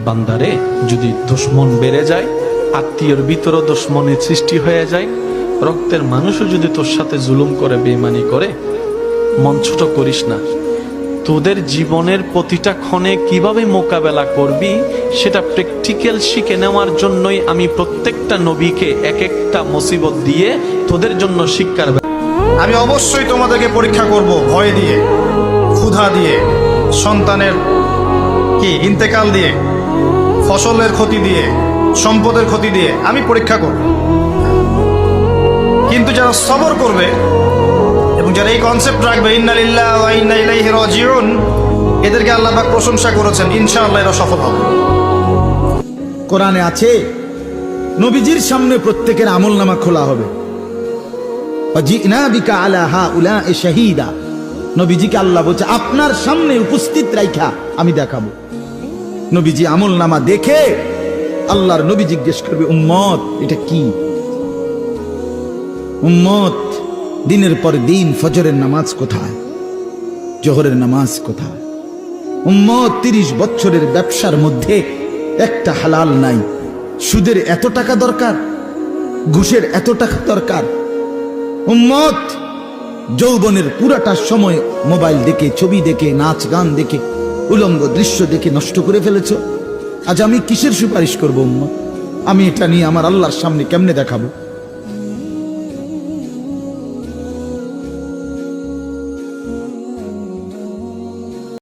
বান্দারে, যদি দুশ্মন বেড়ে যায়, আত্মীয়র ভিতরও দুশ্মনের সৃষ্টি হয়ে যায়, রক্তের মানুষও যদি তোর সাথে জুলুম করে, বেঈমানি করে, মন ছোট করিস না। তোদের জীবনের প্রতিটা ক্ষণে কিভাবে মোকাবেলা করবি সেটা প্র্যাকটিক্যাল শিখে নেওয়ার জন্যই আমি প্রত্যেকটা নবীকে এক একটা মুসিবত দিয়ে তোদের জন্য শিক্ষার। আমি অবশ্যই তোমাদেরকে পরীক্ষা করব, ভয় দিয়ে, ক্ষুধা দিয়ে, সন্তানের ইন্তেকাল দিয়ে, ফসলের ক্ষতি দিয়ে, সম্পদের ক্ষতি দিয়ে আমি পরীক্ষা করব। কিন্তু যারা সবর করবে এবং যারা এই কনসেপ্ট রাখবে, ইন্না লিল্লাহি ওয়া ইন্না ইলাইহি রাজিউন, এদেরকে আল্লাহ পাক প্রশংসা করেছেন, ইনশাআল্লাহ এরা সফল হবে। কোরআনে আছে নবীজির সামনে প্রত্যেকের আমলনামা খোলা হবে। ওয়াজিনা বিকা আলা হাউলা'i শাহীদা, নবীজিকে আল্লাহ বলছে আপনার সামনে উপস্থিত রাইখা আমি দেখাবো। নবীজি আমলনামা দেখে আল্লাহর নবী জিজ্ঞেস করবে, উম্মত এটা কি? উম্মত দিনের পর দিন ফজরের নামাজ কোথায়, জোহরের নামাজ কোথায়? উম্মত 30 বছরের ব্যবসার মধ্যে একটা হালাল নাই। সুদের এত টাকা দরকার, ঘুষের এত টাকা দরকার। উম্মত যৌবনের পুরাটা সময় মোবাইল দেখে, ছবি দেখে, নাচ গান দেখে, উলঙ্গ দৃশ্য দেখে নষ্ট করে ফেলেছ। আজ আমি কিসের সুপারিশ করব উম্মত? আমি এটা নিয়ে আমার আল্লাহর সামনে কেমনে দেখাবো?